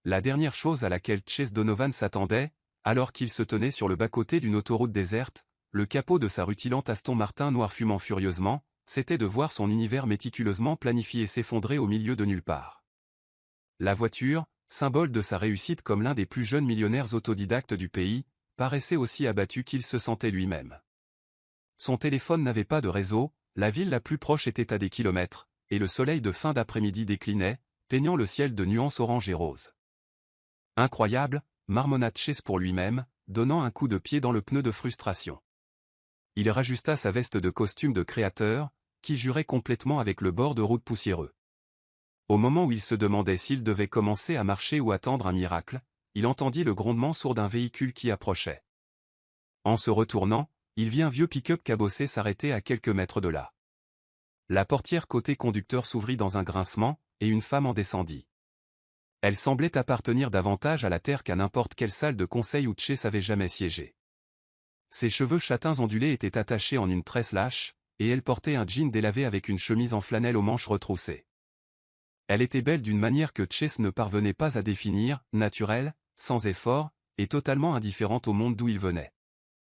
La dernière chose à laquelle Chase Donovan s'attendait, alors qu'il se tenait sur le bas-côté d'une autoroute déserte, le capot de sa rutilante Aston Martin noir fumant furieusement, c'était de voir son univers méticuleusement planifié s'effondrer au milieu de nulle part. La voiture, symbole de sa réussite comme l'un des plus jeunes millionnaires autodidactes du pays, paraissait aussi abattu qu'il se sentait lui-même. Son téléphone n'avait pas de réseau, la ville la plus proche était à des kilomètres, et le soleil de fin d'après-midi déclinait, peignant le ciel de nuances orange et rose. Incroyable, marmonna Chase pour lui-même, donnant un coup de pied dans le pneu de frustration. Il rajusta sa veste de costume de créateur, qui jurait complètement avec le bord de route poussiéreux. Au moment où il se demandait s'il devait commencer à marcher ou attendre un miracle, il entendit le grondement sourd d'un véhicule qui approchait. En se retournant, il vit un vieux pick-up cabossé s'arrêter à quelques mètres de là. La portière côté conducteur s'ouvrit dans un grincement, et une femme en descendit. Elle semblait appartenir davantage à la terre qu'à n'importe quelle salle de conseil où Chase avait jamais siégé. Ses cheveux châtains ondulés étaient attachés en une tresse lâche, et elle portait un jean délavé avec une chemise en flanelle aux manches retroussées. Elle était belle d'une manière que Chase ne parvenait pas à définir, naturelle, sans effort, et totalement indifférente au monde d'où il venait.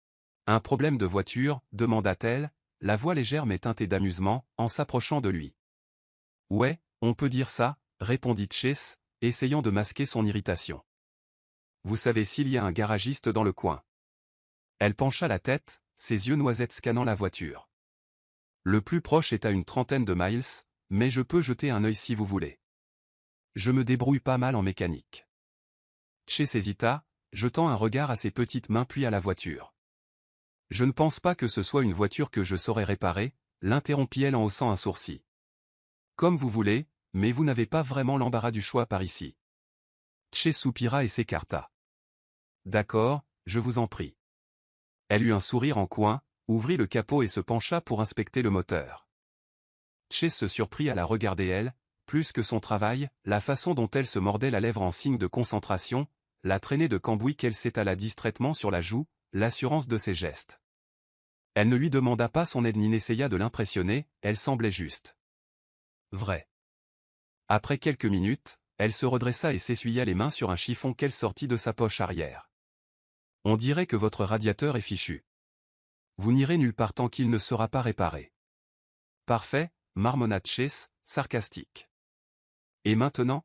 « Un problème de voiture ?» demanda-t-elle, la voix légère mais teintée d'amusement, en s'approchant de lui. « Ouais, on peut dire ça », répondit Chase, essayant de masquer son irritation. « Vous savez s'il y a un garagiste dans le coin ?» Elle pencha la tête, ses yeux noisettes scannant la voiture. « Le plus proche est à une trentaine de miles, mais je peux jeter un œil si vous voulez. Je me débrouille pas mal en mécanique. » Chase hésita, jetant un regard à ses petites mains puis à la voiture. « Je ne pense pas que ce soit une voiture que je saurais réparer, » l'interrompit-elle en haussant un sourcil. « Comme vous voulez, mais vous n'avez pas vraiment l'embarras du choix par ici. » Chase soupira et s'écarta. « D'accord, je vous en prie. » Elle eut un sourire en coin, ouvrit le capot et se pencha pour inspecter le moteur. Chase se surprit à la regarder elle, plus que son travail, la façon dont elle se mordait la lèvre en signe de concentration, la traînée de cambouis qu'elle s'étala distraitement sur la joue, l'assurance de ses gestes. Elle ne lui demanda pas son aide ni n'essaya de l'impressionner, elle semblait juste. Vrai. Après quelques minutes, elle se redressa et s'essuya les mains sur un chiffon qu'elle sortit de sa poche arrière. « On dirait que votre radiateur est fichu. Vous n'irez nulle part tant qu'il ne sera pas réparé. »« Parfait, » marmonna Chase, sarcastique. « Et maintenant ? » ?»«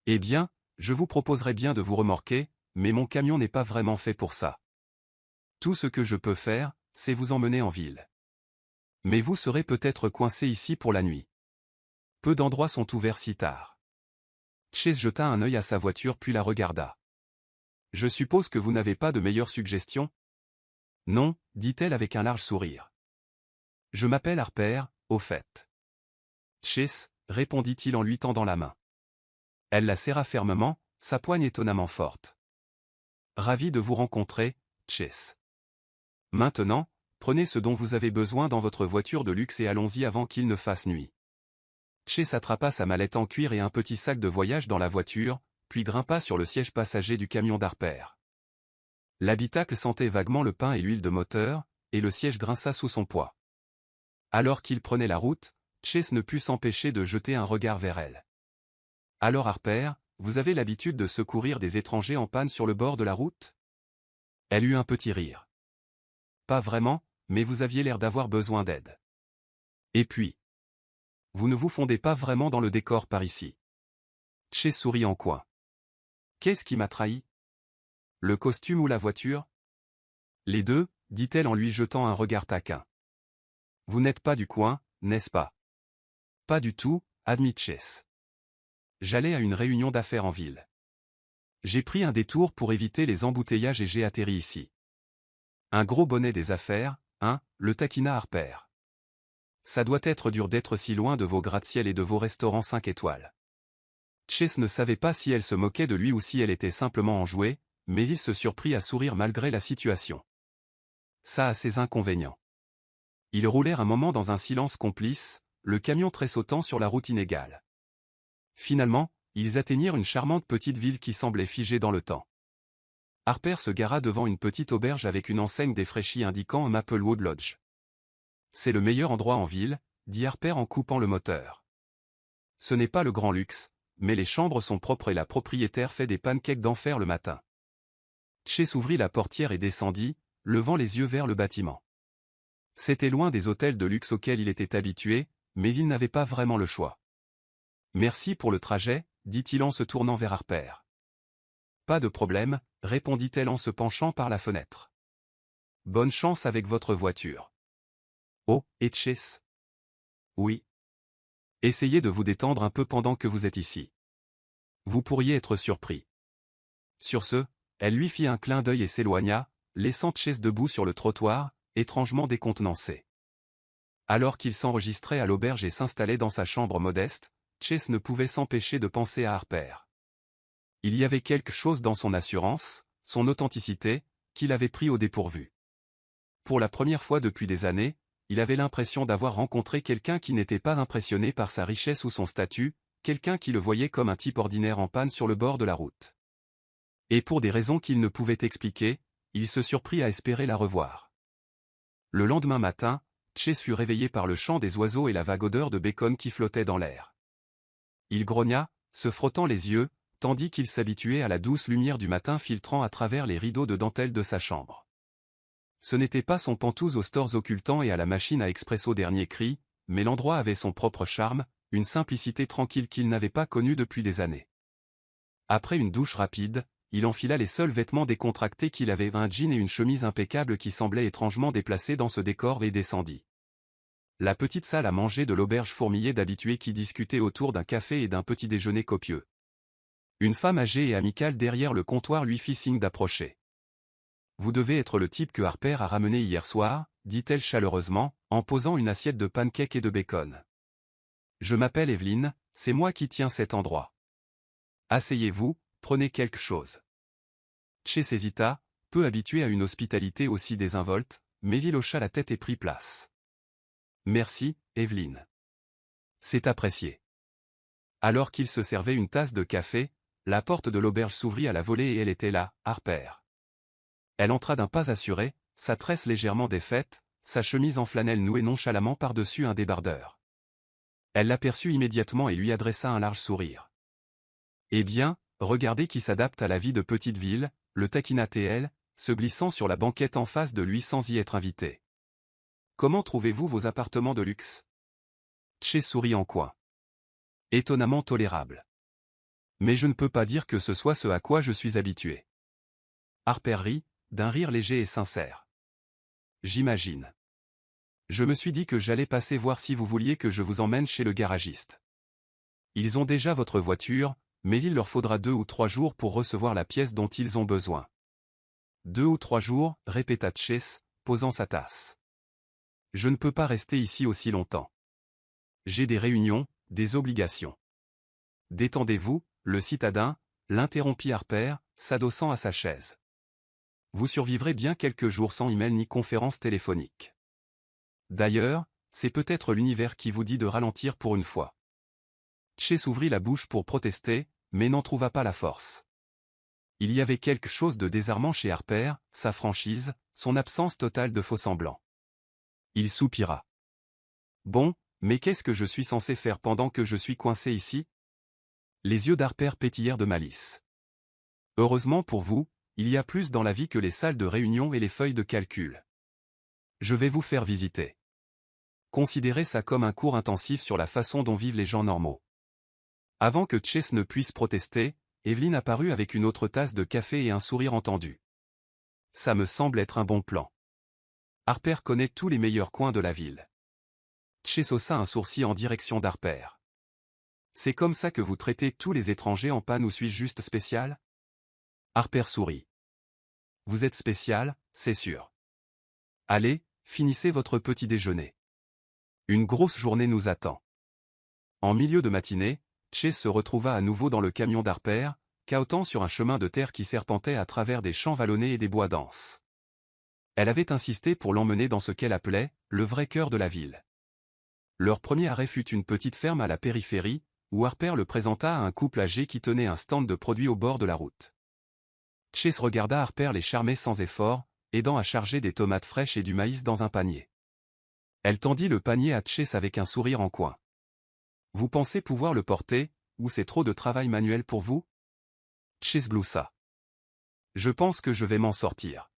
Eh bien, je vous proposerais bien de vous remorquer, mais mon camion n'est pas vraiment fait pour ça. Tout ce que je peux faire, c'est vous emmener en ville. Mais vous serez peut-être coincé ici pour la nuit. Peu d'endroits sont ouverts si tard. » Chase jeta un œil à sa voiture puis la regarda. « Je suppose que vous n'avez pas de meilleures suggestions ? » ?»« Non, » dit-elle avec un large sourire. « Je m'appelle Harper, au fait. »« Chase, » répondit-il en lui tendant la main. Elle la serra fermement, sa poigne étonnamment forte. « Ravi de vous rencontrer, Chase. Maintenant, prenez ce dont vous avez besoin dans votre voiture de luxe et allons-y avant qu'il ne fasse nuit. » Chase attrapa sa mallette en cuir et un petit sac de voyage dans la voiture, puis grimpa sur le siège passager du camion d'Harper. L'habitacle sentait vaguement le pain et l'huile de moteur, et le siège grinça sous son poids. Alors qu'il prenait la route, Chase ne put s'empêcher de jeter un regard vers elle. « Alors Harper, vous avez l'habitude de secourir des étrangers en panne sur le bord de la route ?» Elle eut un petit rire. « Pas vraiment, mais vous aviez l'air d'avoir besoin d'aide. Et puis, vous ne vous fondez pas vraiment dans le décor par ici. » Chase sourit en coin. « Qu'est-ce qui m'a trahi ? Le costume ou la voiture ? » ?»« Les deux, » dit-elle en lui jetant un regard taquin. « Vous n'êtes pas du coin, n'est-ce pas ? » ?»« Pas du tout, » admit Chase. « J'allais à une réunion d'affaires en ville. J'ai pris un détour pour éviter les embouteillages et j'ai atterri ici. » Un gros bonnet des affaires, hein, le taquina Harper. Ça doit être dur d'être si loin de vos gratte-ciel et de vos restaurants 5 étoiles. Chase ne savait pas si elle se moquait de lui ou si elle était simplement enjouée, mais il se surprit à sourire malgré la situation. Ça a ses inconvénients. Ils roulèrent un moment dans un silence complice, le camion tressautant sur la route inégale. Finalement, ils atteignirent une charmante petite ville qui semblait figée dans le temps. Harper se gara devant une petite auberge avec une enseigne défraîchie indiquant un Maplewood Lodge. « C'est le meilleur endroit en ville, » dit Harper en coupant le moteur. « Ce n'est pas le grand luxe, mais les chambres sont propres et la propriétaire fait des pancakes d'enfer le matin. Chase ouvrit la portière et descendit, levant les yeux vers le bâtiment. C'était loin des hôtels de luxe auxquels il était habitué, mais il n'avait pas vraiment le choix. « Merci pour le trajet », dit-il en se tournant vers Harper. « Pas de problème », répondit-elle en se penchant par la fenêtre. « Bonne chance avec votre voiture. »« Oh, et Chase ? » ?»« Oui. » »« Essayez de vous détendre un peu pendant que vous êtes ici. Vous pourriez être surpris. » Sur ce, elle lui fit un clin d'œil et s'éloigna, laissant Chase debout sur le trottoir, étrangement décontenancé. Alors qu'il s'enregistrait à l'auberge et s'installait dans sa chambre modeste, Chase ne pouvait s'empêcher de penser à Harper. Il y avait quelque chose dans son assurance, son authenticité, qui l'avait pris au dépourvu. Pour la première fois depuis des années, il avait l'impression d'avoir rencontré quelqu'un qui n'était pas impressionné par sa richesse ou son statut, quelqu'un qui le voyait comme un type ordinaire en panne sur le bord de la route. Et pour des raisons qu'il ne pouvait expliquer, il se surprit à espérer la revoir. Le lendemain matin, Chase fut réveillé par le chant des oiseaux et la vague odeur de bacon qui flottait dans l'air. Il grogna, se frottant les yeux, tandis qu'il s'habituait à la douce lumière du matin filtrant à travers les rideaux de dentelle de sa chambre. Ce n'était pas son pantouse aux stores occultants et à la machine à expresso dernier cri, mais l'endroit avait son propre charme, une simplicité tranquille qu'il n'avait pas connue depuis des années. Après une douche rapide, il enfila les seuls vêtements décontractés qu'il avait, un jean et une chemise impeccable qui semblaient étrangement déplacés dans ce décor, et descendit. La petite salle à manger de l'auberge fourmillait d'habitués qui discutaient autour d'un café et d'un petit déjeuner copieux. Une femme âgée et amicale derrière le comptoir lui fit signe d'approcher. « Vous devez être le type que Harper a ramené hier soir », dit-elle chaleureusement, en posant une assiette de pancakes et de bacon. « Je m'appelle Evelyn, c'est moi qui tiens cet endroit. Asseyez-vous, prenez quelque chose. » Chase hésita, peu habitué à une hospitalité aussi désinvolte, mais il hocha la tête et prit place. « Merci, Evelyn. C'est apprécié. » Alors qu'il se servait une tasse de café, la porte de l'auberge s'ouvrit à la volée et elle était là, Harper. Elle entra d'un pas assuré, sa tresse légèrement défaite, sa chemise en flanelle nouée nonchalamment par-dessus un débardeur. Elle l'aperçut immédiatement et lui adressa un large sourire. « Eh bien, regardez qui s'adapte à la vie de petite ville », le taquina-t-elle, se glissant sur la banquette en face de lui sans y être invité. « Comment trouvez-vous vos appartements de luxe ?» Chase sourit en coin. « Étonnamment tolérable. Mais je ne peux pas dire que ce soit ce à quoi je suis habitué. » Harper rit, d'un rire léger et sincère. « J'imagine. Je me suis dit que j'allais passer voir si vous vouliez que je vous emmène chez le garagiste. Ils ont déjà votre voiture, mais il leur faudra 2 ou 3 jours pour recevoir la pièce dont ils ont besoin. »« 2 ou 3 jours, répéta Chase, posant sa tasse. Je ne peux pas rester ici aussi longtemps. J'ai des réunions, des obligations. »« Détendez-vous, le citadin, l'interrompit Harper, s'adossant à sa chaise. Vous survivrez bien quelques jours sans email ni conférence téléphonique. D'ailleurs, c'est peut-être l'univers qui vous dit de ralentir pour une fois. » Chase ouvrit la bouche pour protester, mais n'en trouva pas la force. Il y avait quelque chose de désarmant chez Harper, sa franchise, son absence totale de faux-semblants. Il soupira. « Bon, mais qu'est-ce que je suis censé faire pendant que je suis coincé ici ?» Les yeux d'Harper pétillèrent de malice. « Heureusement pour vous, il y a plus dans la vie que les salles de réunion et les feuilles de calcul. Je vais vous faire visiter. Considérez ça comme un cours intensif sur la façon dont vivent les gens normaux. » Avant que Chase ne puisse protester, Evelyn apparut avec une autre tasse de café et un sourire entendu. « Ça me semble être un bon plan. Harper connaît tous les meilleurs coins de la ville. » Chase haussa un sourcil en direction d'Harper. « C'est comme ça que vous traitez tous les étrangers en panne ou suis-je juste spécial ?» Harper sourit. « Vous êtes spécial, c'est sûr. Allez, finissez votre petit déjeuner. Une grosse journée nous attend. » En milieu de matinée, Chase se retrouva à nouveau dans le camion d'Harper, cahotant sur un chemin de terre qui serpentait à travers des champs vallonnés et des bois denses. Elle avait insisté pour l'emmener dans ce qu'elle appelait « le vrai cœur de la ville ». Leur premier arrêt fut une petite ferme à la périphérie, où Harper le présenta à un couple âgé qui tenait un stand de produits au bord de la route. Chase regarda Harper les charmer sans effort, aidant à charger des tomates fraîches et du maïs dans un panier. Elle tendit le panier à Chase avec un sourire en coin. « Vous pensez pouvoir le porter ?» ou c'est trop de travail manuel pour vous? Chase gloussa. Je pense que je vais m'en sortir.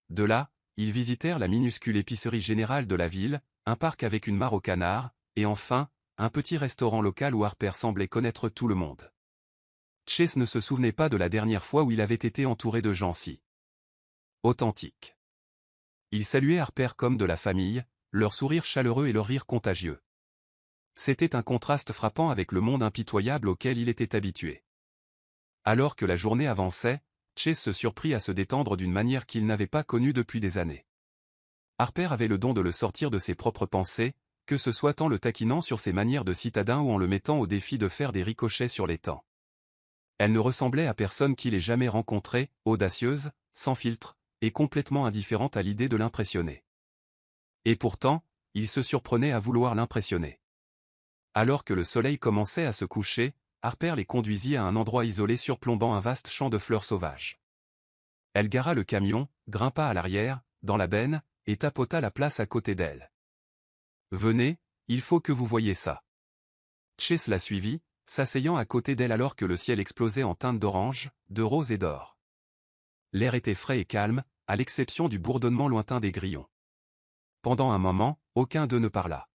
De là, ils visitèrent la minuscule épicerie générale de la ville, un parc avec une mare aux canards, et enfin, un petit restaurant local où Harper semblait connaître tout le monde. Chase ne se souvenait pas de la dernière fois où il avait été entouré de gens si authentiques. Il saluait Harper comme de la famille, leur sourire chaleureux et leur rire contagieux. C'était un contraste frappant avec le monde impitoyable auquel il était habitué. Alors que la journée avançait, Chase se surprit à se détendre d'une manière qu'il n'avait pas connue depuis des années. Harper avait le don de le sortir de ses propres pensées, que ce soit en le taquinant sur ses manières de citadin ou en le mettant au défi de faire des ricochets sur l'étang. Elle ne ressemblait à personne qu'il ait jamais rencontré, audacieuse, sans filtre, et complètement indifférente à l'idée de l'impressionner. Et pourtant, il se surprenait à vouloir l'impressionner. Alors que le soleil commençait à se coucher, Harper les conduisit à un endroit isolé surplombant un vaste champ de fleurs sauvages. Elle gara le camion, grimpa à l'arrière, dans la benne, et tapota la place à côté d'elle. « Venez, il faut que vous voyiez ça. » Chase la suivit, s'asseyant à côté d'elle alors que le ciel explosait en teintes d'orange, de rose et d'or. L'air était frais et calme, à l'exception du bourdonnement lointain des grillons. Pendant un moment, aucun d'eux ne parla.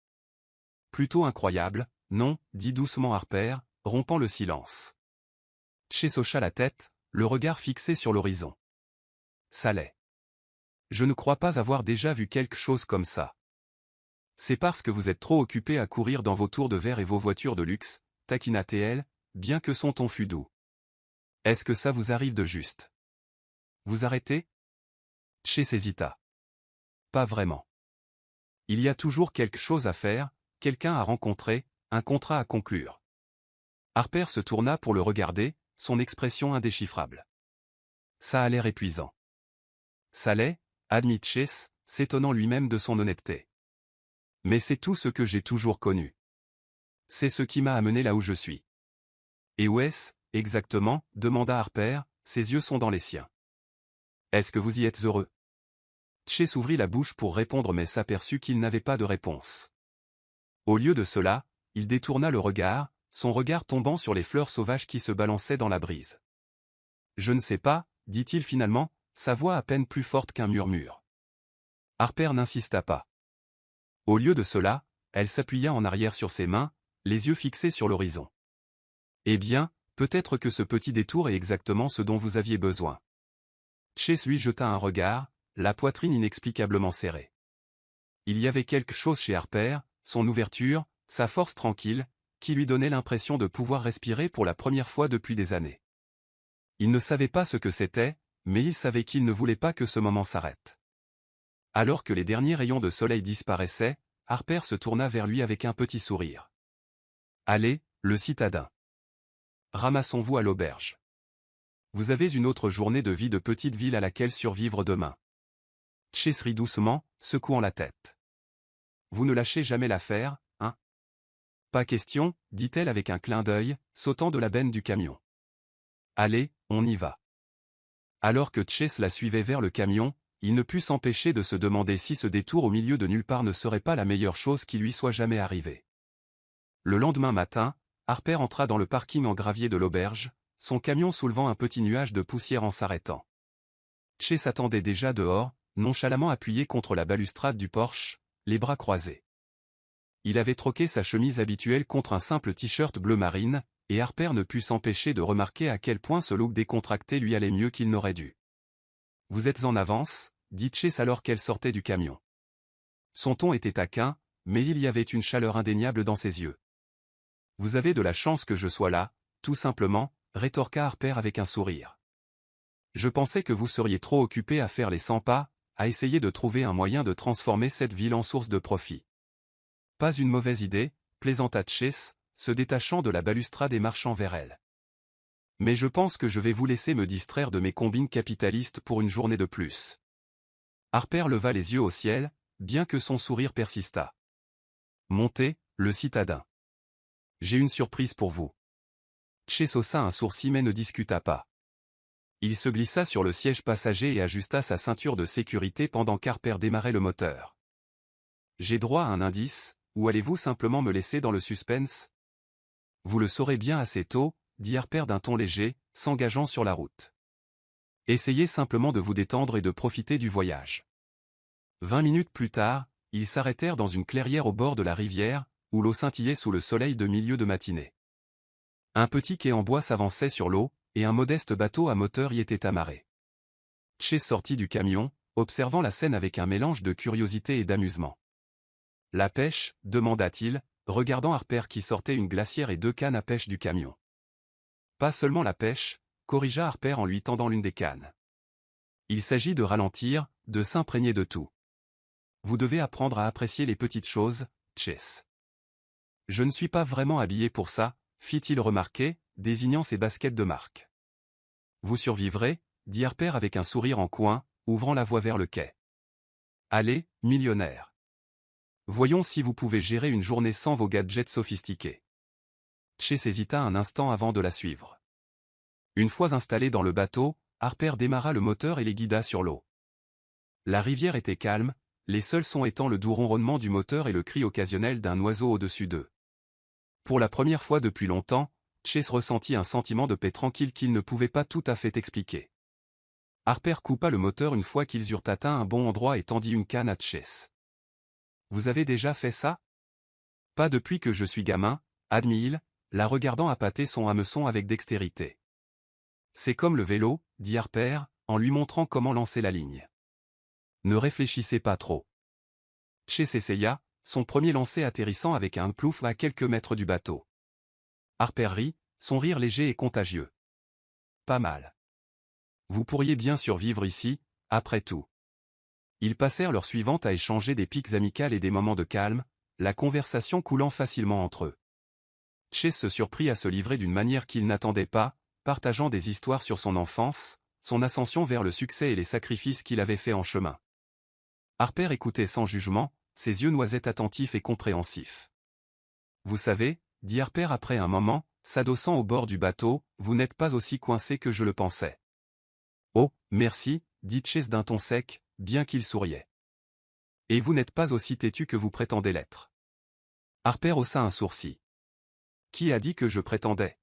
« Plutôt incroyable, non » dit doucement Harper, rompant le silence. Chase hocha la tête, le regard fixé sur l'horizon. « Ça l'est. Je ne crois pas avoir déjà vu quelque chose comme ça. C'est parce que vous êtes trop occupé à courir dans vos tours de verre et vos voitures de luxe, taquina-t-elle, bien que son ton fût doux. Est-ce que ça vous arrive de juste vous arrêter? Chase hésita. Pas vraiment. Il y a toujours quelque chose à faire, quelqu'un à rencontrer, un contrat à conclure. Harper se tourna pour le regarder, son expression indéchiffrable. Ça a l'air épuisant. Ça l'est, admit Chase, s'étonnant lui-même de son honnêteté. Mais c'est tout ce que j'ai toujours connu. C'est ce qui m'a amené là où je suis. Et où est-ce, exactement, demanda Harper, ses yeux sont dans les siens. Est-ce que vous y êtes heureux? Chase ouvrit la bouche pour répondre mais s'aperçut qu'il n'avait pas de réponse. Au lieu de cela, il détourna le regard, son regard tombant sur les fleurs sauvages qui se balançaient dans la brise. Je ne sais pas, dit-il finalement, sa voix à peine plus forte qu'un murmure. Harper n'insista pas. Au lieu de cela, elle s'appuya en arrière sur ses mains, les yeux fixés sur l'horizon. Eh bien, peut-être que ce petit détour est exactement ce dont vous aviez besoin. Chase lui jeta un regard, la poitrine inexplicablement serrée. Il y avait quelque chose chez Harper, son ouverture, sa force tranquille, qui lui donnait l'impression de pouvoir respirer pour la première fois depuis des années. Il ne savait pas ce que c'était, mais il savait qu'il ne voulait pas que ce moment s'arrête. Alors que les derniers rayons de soleil disparaissaient, Harper se tourna vers lui avec un petit sourire. « Allez, le citadin. Ramassons-vous à l'auberge. Vous avez une autre journée de vie de petite ville à laquelle survivre demain. » Chase rit doucement, secouant la tête. « Vous ne lâchez jamais l'affaire, hein? » Pas question, dit-elle avec un clin d'œil, sautant de la benne du camion. « Allez, on y va. » Alors que Chase la suivait vers le camion, il ne put s'empêcher de se demander si ce détour au milieu de nulle part ne serait pas la meilleure chose qui lui soit jamais arrivée. Le lendemain matin, Harper entra dans le parking en gravier de l'auberge, son camion soulevant un petit nuage de poussière en s'arrêtant. Chase attendait déjà dehors, nonchalamment appuyé contre la balustrade du porche, les bras croisés. Il avait troqué sa chemise habituelle contre un simple t-shirt bleu marine, et Harper ne put s'empêcher de remarquer à quel point ce look décontracté lui allait mieux qu'il n'aurait dû. « Vous êtes en avance » dit Chase alors qu'elle sortait du camion. Son ton était taquin, mais il y avait une chaleur indéniable dans ses yeux. « Vous avez de la chance que je sois là, tout simplement, rétorqua Harper avec un sourire. Je pensais que vous seriez trop occupé à faire les 100 pas, à essayer de trouver un moyen de transformer cette ville en source de profit. Pas une mauvaise idée, plaisanta Chase, se détachant de la balustrade et marchant vers elle. Mais je pense que je vais vous laisser me distraire de mes combines capitalistes pour une journée de plus. Harper leva les yeux au ciel, bien que son sourire persistât. Montez, le citadin. J'ai une surprise pour vous. Chase haussa un sourcil mais ne discuta pas. Il se glissa sur le siège passager et ajusta sa ceinture de sécurité pendant qu'Harper démarrait le moteur. J'ai droit à un indice, ou allez-vous simplement me laisser dans le suspense? vous le saurez bien assez tôt, dit Harper d'un ton léger, s'engageant sur la route. Essayez simplement de vous détendre et de profiter du voyage. 20 minutes plus tard, ils s'arrêtèrent dans une clairière au bord de la rivière, où l'eau scintillait sous le soleil de milieu de matinée. Un petit quai en bois s'avançait sur l'eau, et un modeste bateau à moteur y était amarré. Chase sortit du camion, observant la scène avec un mélange de curiosité et d'amusement. « La pêche ?» demanda-t-il, regardant Harper qui sortait une glacière et 2 cannes à pêche du camion. « Pas seulement la pêche », corrigea Harper en lui tendant l'une des cannes. « Il s'agit de ralentir, de s'imprégner de tout. Vous devez apprendre à apprécier les petites choses, Chase. »« Je ne suis pas vraiment habillé pour ça, » fit-il remarquer, désignant ses baskets de marque. « Vous survivrez, » dit Harper avec un sourire en coin, ouvrant la voie vers le quai. « Allez, millionnaire. Voyons si vous pouvez gérer une journée sans vos gadgets sophistiqués. » Chase hésita un instant avant de la suivre. Une fois installé dans le bateau, Harper démarra le moteur et les guida sur l'eau. La rivière était calme, les seuls sons étant le doux ronronnement du moteur et le cri occasionnel d'un oiseau au-dessus d'eux. Pour la première fois depuis longtemps, Chase ressentit un sentiment de paix tranquille qu'il ne pouvait pas tout à fait expliquer. Harper coupa le moteur une fois qu'ils eurent atteint un bon endroit et tendit une canne à Chase. « Vous avez déjà fait ça ? » ?»« Pas depuis que je suis gamin, » admit-il, la regardant appâter son hameçon avec dextérité. « C'est comme le vélo, » dit Harper, en lui montrant comment lancer la ligne. « Ne réfléchissez pas trop. » Chase essaya, son premier lancer atterrissant avec un plouf à quelques mètres du bateau. Harper rit, son rire léger et contagieux. « Pas mal. Vous pourriez bien survivre ici, après tout. » Ils passèrent l'heure suivante à échanger des piques amicales et des moments de calme, la conversation coulant facilement entre eux. Chase se surprit à se livrer d'une manière qu'il n'attendait pas, partageant des histoires sur son enfance, son ascension vers le succès et les sacrifices qu'il avait faits en chemin. Harper écoutait sans jugement, ses yeux noisettes attentifs et compréhensifs. « Vous savez, » dit Harper après un moment, s'adossant au bord du bateau, « vous n'êtes pas aussi coincé que je le pensais. »« Oh, merci, » dit Chase d'un ton sec, bien qu'il souriait. « Et vous n'êtes pas aussi têtu que vous prétendez l'être. » Harper haussa un sourcil. « Qui a dit que je prétendais ?»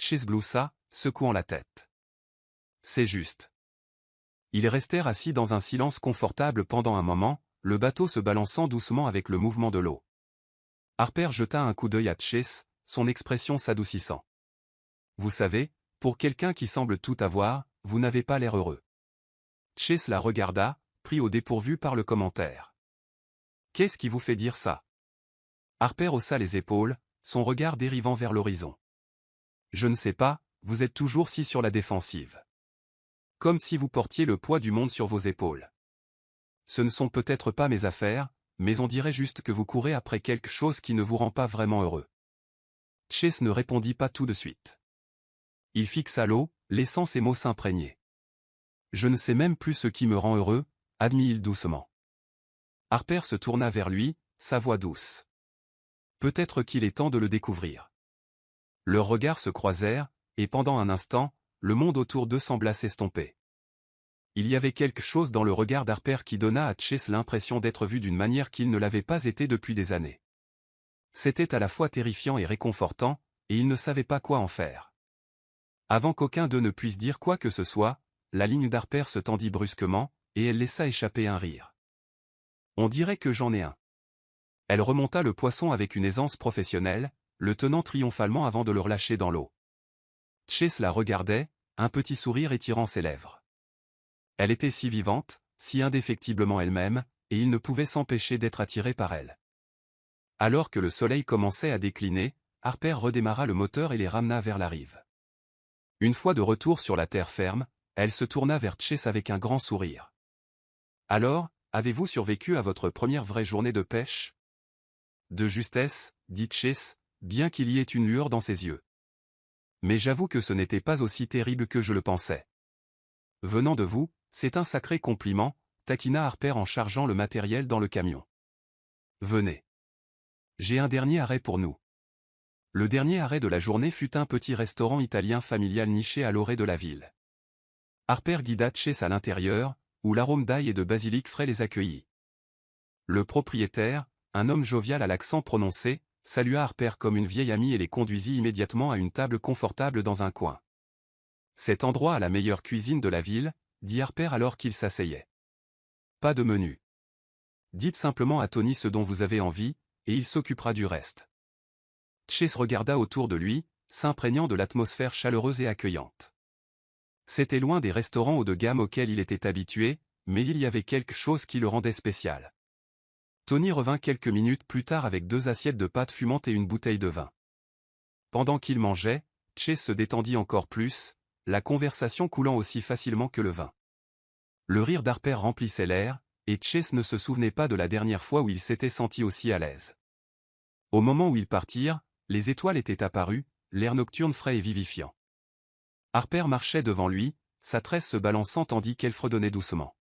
Chase gloussa, secouant la tête. « C'est juste. » Ils restèrent assis dans un silence confortable pendant un moment, le bateau se balançant doucement avec le mouvement de l'eau. Harper jeta un coup d'œil à Chase, son expression s'adoucissant. « Vous savez, pour quelqu'un qui semble tout avoir, vous n'avez pas l'air heureux. » Chase la regarda, pris au dépourvu par le commentaire. « Qu'est-ce qui vous fait dire ça ?» Harper haussa les épaules, son regard dérivant vers l'horizon. « Je ne sais pas, vous êtes toujours si sur la défensive. Comme si vous portiez le poids du monde sur vos épaules. Ce ne sont peut-être pas mes affaires, mais on dirait juste que vous courez après quelque chose qui ne vous rend pas vraiment heureux. » Chase ne répondit pas tout de suite. Il fixa l'eau, laissant ses mots s'imprégner. « Je ne sais même plus ce qui me rend heureux, » admit-il doucement. Harper se tourna vers lui, sa voix douce. « Peut-être qu'il est temps de le découvrir. » Leurs regards se croisèrent, et pendant un instant, le monde autour d'eux sembla s'estomper. Il y avait quelque chose dans le regard d'Harper qui donna à Chase l'impression d'être vu d'une manière qu'il ne l'avait pas été depuis des années. C'était à la fois terrifiant et réconfortant, et il ne savait pas quoi en faire. Avant qu'aucun d'eux ne puisse dire quoi que ce soit, la ligne d'Harper se tendit brusquement, et elle laissa échapper un rire. « On dirait que j'en ai un. » Elle remonta le poisson avec une aisance professionnelle, le tenant triomphalement avant de le relâcher dans l'eau. Chase la regardait, un petit sourire étirant ses lèvres. Elle était si vivante, si indéfectiblement elle-même, et il ne pouvait s'empêcher d'être attiré par elle. Alors que le soleil commençait à décliner, Harper redémarra le moteur et les ramena vers la rive. Une fois de retour sur la terre ferme, elle se tourna vers Chase avec un grand sourire. « Alors, avez-vous survécu à votre première vraie journée de pêche ?»« De justesse, » dit Chase, bien qu'il y ait une lueur dans ses yeux. « Mais j'avoue que ce n'était pas aussi terrible que je le pensais. »« Venant de vous, c'est un sacré compliment, » taquina Harper en chargeant le matériel dans le camion. « Venez. J'ai un dernier arrêt pour nous. » Le dernier arrêt de la journée fut un petit restaurant italien familial niché à l'orée de la ville. Harper guida Chase à l'intérieur, où l'arôme d'ail et de basilic frais les accueillit. Le propriétaire, un homme jovial à l'accent prononcé, salua Harper comme une vieille amie et les conduisit immédiatement à une table confortable dans un coin. Cet endroit a la meilleure cuisine de la ville, dit Harper alors qu'il s'asseyait. Pas de menu. Dites simplement à Tony ce dont vous avez envie, et il s'occupera du reste. Chase regarda autour de lui, s'imprégnant de l'atmosphère chaleureuse et accueillante. C'était loin des restaurants haut de gamme auxquels il était habitué, mais il y avait quelque chose qui le rendait spécial. Tony revint quelques minutes plus tard avec 2 assiettes de pâtes fumantes et une bouteille de vin. Pendant qu'il mangeait, Chase se détendit encore plus, la conversation coulant aussi facilement que le vin. Le rire d'Harper remplissait l'air, et Chase ne se souvenait pas de la dernière fois où il s'était senti aussi à l'aise. Au moment où ils partirent, les étoiles étaient apparues, l'air nocturne frais et vivifiant. Harper marchait devant lui, sa tresse se balançant tandis qu'elle fredonnait doucement.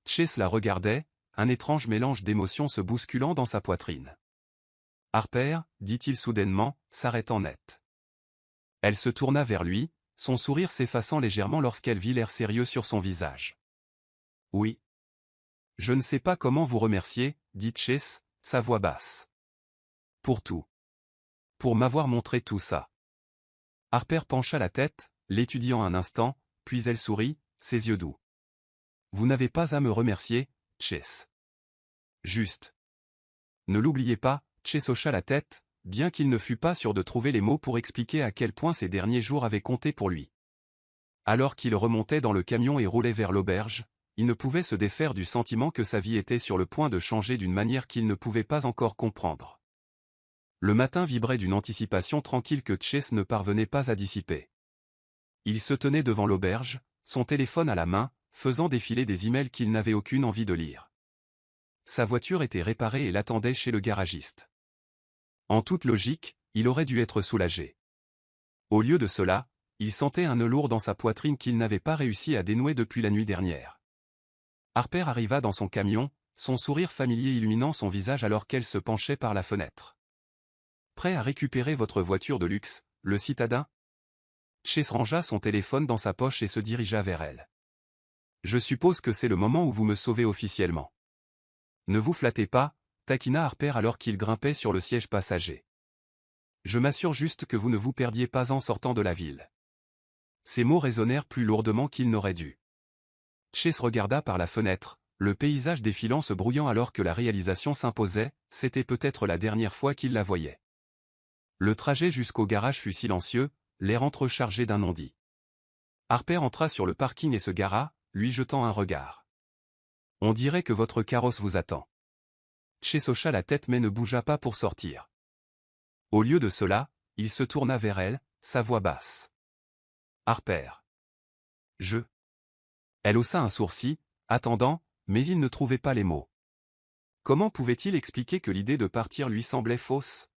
Chase la regardait, un étrange mélange d'émotions se bousculant dans sa poitrine. « Harper » dit-il soudainement, s'arrêtant net. Elle se tourna vers lui, son sourire s'effaçant légèrement lorsqu'elle vit l'air sérieux sur son visage. « Oui. Je ne sais pas comment vous remercier, dit Chase, sa voix basse. Pour tout. Pour m'avoir montré tout ça. » Harper pencha la tête, l'étudiant un instant, puis elle sourit, ses yeux doux. « Vous n'avez pas à me remercier, Chase. Juste. Ne l'oubliez pas. » Chase hocha la tête, bien qu'il ne fût pas sûr de trouver les mots pour expliquer à quel point ces derniers jours avaient compté pour lui. Alors qu'il remontait dans le camion et roulait vers l'auberge, il ne pouvait se défaire du sentiment que sa vie était sur le point de changer d'une manière qu'il ne pouvait pas encore comprendre. Le matin vibrait d'une anticipation tranquille que Chase ne parvenait pas à dissiper. Il se tenait devant l'auberge, son téléphone à la main, faisant défiler des emails qu'il n'avait aucune envie de lire. Sa voiture était réparée et l'attendait chez le garagiste. En toute logique, il aurait dû être soulagé. Au lieu de cela, il sentait un nœud lourd dans sa poitrine qu'il n'avait pas réussi à dénouer depuis la nuit dernière. Harper arriva dans son camion, son sourire familier illuminant son visage alors qu'elle se penchait par la fenêtre. « Prêt à récupérer votre voiture de luxe, le citadin ?» Chase rangea son téléphone dans sa poche et se dirigea vers elle. « Je suppose que c'est le moment où vous me sauvez officiellement. » « Ne vous flattez pas, » taquina Harper alors qu'il grimpait sur le siège passager. « Je m'assure juste que vous ne vous perdiez pas en sortant de la ville. » Ces mots résonnèrent plus lourdement qu'ils n'auraient dû. Chase regarda par la fenêtre, le paysage défilant se brouillant alors que la réalisation s'imposait, c'était peut-être la dernière fois qu'il la voyait. Le trajet jusqu'au garage fut silencieux, l'air entrechargé d'un non-dit. Harper entra sur le parking et se gara, lui jetant un regard. « On dirait que votre carrosse vous attend. » Chase hocha la tête mais ne bougea pas pour sortir. Au lieu de cela, il se tourna vers elle, sa voix basse. « Harper. Je. » Elle haussa un sourcil, attendant, mais il ne trouvait pas les mots. Comment pouvait-il expliquer que l'idée de partir lui semblait fausse?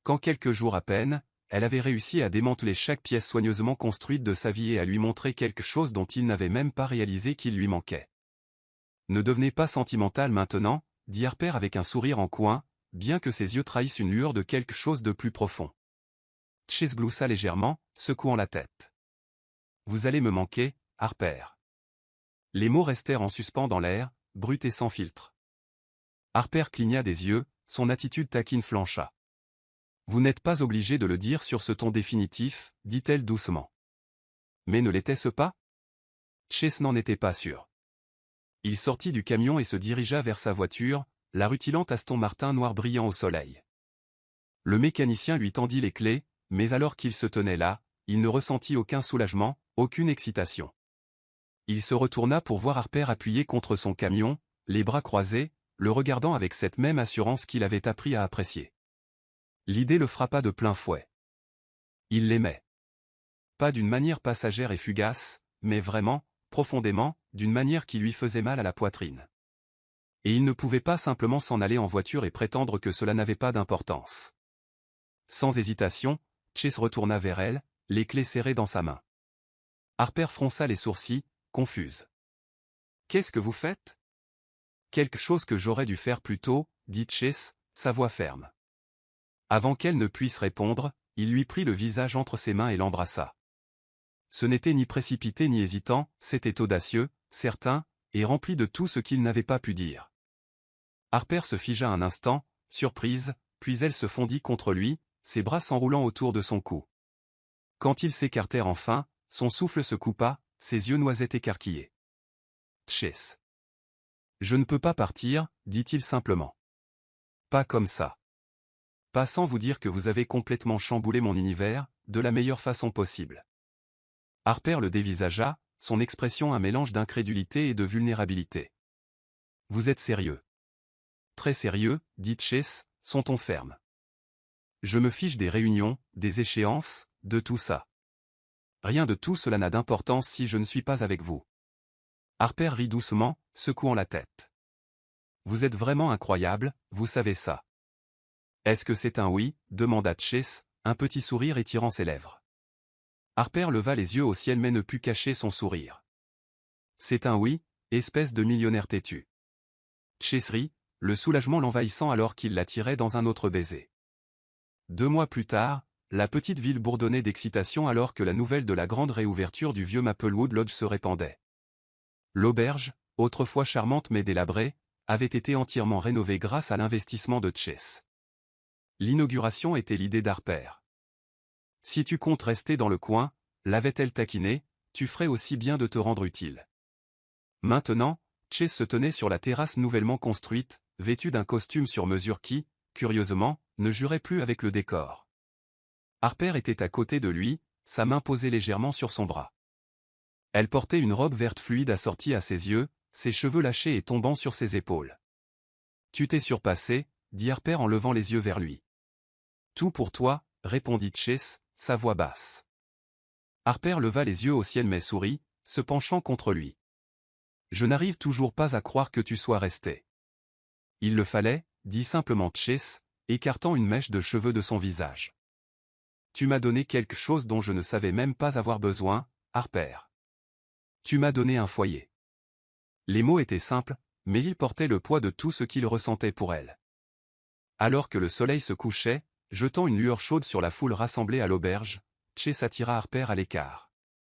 Qu'en quelques jours à peine, elle avait réussi à démanteler chaque pièce soigneusement construite de sa vie et à lui montrer quelque chose dont il n'avait même pas réalisé qu'il lui manquait. Ne devenez pas sentimental maintenant, dit Harper avec un sourire en coin, bien que ses yeux trahissent une lueur de quelque chose de plus profond. Chase gloussa légèrement, secouant la tête. Vous allez me manquer, Harper. Les mots restèrent en suspens dans l'air, bruts et sans filtre. Harper cligna des yeux, son attitude taquine flancha. Vous n'êtes pas obligé de le dire sur ce ton définitif, dit-elle doucement. Mais ne l'était-ce pas? Chase n'en était pas sûr. Il sortit du camion et se dirigea vers sa voiture, la rutilante Aston Martin noir brillant au soleil. Le mécanicien lui tendit les clés, mais alors qu'il se tenait là, il ne ressentit aucun soulagement, aucune excitation. Il se retourna pour voir Harper appuyé contre son camion, les bras croisés, le regardant avec cette même assurance qu'il avait appris à apprécier. L'idée le frappa de plein fouet. Il l'aimait. Pas d'une manière passagère et fugace, mais vraiment, profondément, d'une manière qui lui faisait mal à la poitrine. Et il ne pouvait pas simplement s'en aller en voiture et prétendre que cela n'avait pas d'importance. Sans hésitation, Chase retourna vers elle, les clés serrées dans sa main. Harper fronça les sourcils, confuse. « Qu'est-ce que vous faites ?»« Quelque chose que j'aurais dû faire plus tôt, » dit Chase, sa voix ferme. Avant qu'elle ne puisse répondre, il lui prit le visage entre ses mains et l'embrassa. Ce n'était ni précipité ni hésitant, c'était audacieux, certain, et rempli de tout ce qu'il n'avait pas pu dire. Harper se figea un instant, surprise, puis elle se fondit contre lui, ses bras s'enroulant autour de son cou. Quand ils s'écartèrent enfin, son souffle se coupa, ses yeux noisettes écarquillés. Chase. Je ne peux pas partir, dit-il simplement. Pas comme ça. Pas sans vous dire que vous avez complètement chamboulé mon univers, de la meilleure façon possible. Harper le dévisagea, son expression un mélange d'incrédulité et de vulnérabilité. Vous êtes sérieux? Très sérieux, dit Chase, son ton ferme. Je me fiche des réunions, des échéances, de tout ça. Rien de tout cela n'a d'importance si je ne suis pas avec vous. Harper rit doucement, secouant la tête. Vous êtes vraiment incroyable, vous savez ça. Est-ce que c'est un oui? Demanda Chase, un petit sourire étirant ses lèvres. Harper leva les yeux au ciel mais ne put cacher son sourire. C'est un oui, espèce de millionnaire têtu. Chase rit, le soulagement l'envahissant alors qu'il la tirait dans un autre baiser. 2 mois plus tard, la petite ville bourdonnait d'excitation alors que la nouvelle de la grande réouverture du vieux Maplewood Lodge se répandait. L'auberge, autrefois charmante mais délabrée, avait été entièrement rénovée grâce à l'investissement de Chase. L'inauguration était l'idée d'Harper. Si tu comptes rester dans le coin, l'avait-elle taquiné, tu ferais aussi bien de te rendre utile. Maintenant, Chase se tenait sur la terrasse nouvellement construite, vêtu d'un costume sur mesure qui, curieusement, ne jurait plus avec le décor. Harper était à côté de lui, sa main posée légèrement sur son bras. Elle portait une robe verte fluide assortie à ses yeux, ses cheveux lâchés et tombant sur ses épaules. Tu t'es surpassé, dit Harper en levant les yeux vers lui. Tout pour toi, répondit Chase, sa voix basse. Harper leva les yeux au ciel mais sourit, se penchant contre lui. Je n'arrive toujours pas à croire que tu sois resté. Il le fallait, dit simplement Chase, écartant une mèche de cheveux de son visage. Tu m'as donné quelque chose dont je ne savais même pas avoir besoin, Harper. Tu m'as donné un foyer. Les mots étaient simples, mais ils portaient le poids de tout ce qu'il ressentait pour elle. Alors que le soleil se couchait, jetant une lueur chaude sur la foule rassemblée à l'auberge, Chase attira Harper à l'écart.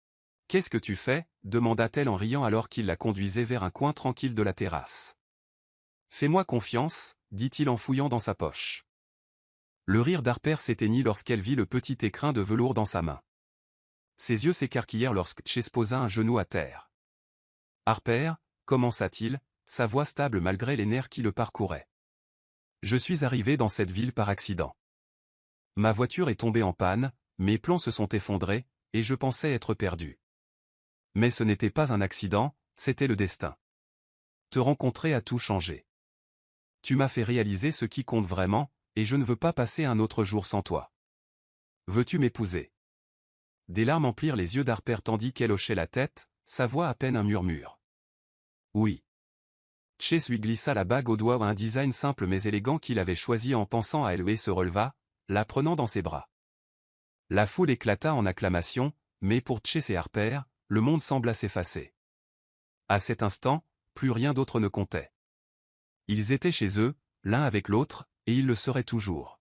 « Qu'est-ce que tu fais » demanda-t-elle en riant alors qu'il la conduisait vers un coin tranquille de la terrasse. « Fais-moi confiance, dit-il en fouillant dans sa poche. Le rire d'Harper s'éteignit lorsqu'elle vit le petit écrin de velours dans sa main. Ses yeux s'écarquillèrent lorsque Chase posa un genou à terre. « Harper » commença-t-il, sa voix stable malgré les nerfs qui le parcouraient. « Je suis arrivé dans cette ville par accident. Ma voiture est tombée en panne, mes plans se sont effondrés, et je pensais être perdu. Mais ce n'était pas un accident, c'était le destin. Te rencontrer a tout changé. Tu m'as fait réaliser ce qui compte vraiment, et je ne veux pas passer un autre jour sans toi. Veux-tu m'épouser » Des larmes emplirent les yeux d'Harper tandis qu'elle hochait la tête, sa voix à peine un murmure. « Oui. » Chase lui glissa la bague au doigt, un design simple mais élégant qu'il avait choisi en pensant à elle et se releva, la prenant dans ses bras. La foule éclata en acclamations, mais pour Chase et Harper, le monde sembla s'effacer. À cet instant, plus rien d'autre ne comptait. Ils étaient chez eux, l'un avec l'autre, et ils le seraient toujours.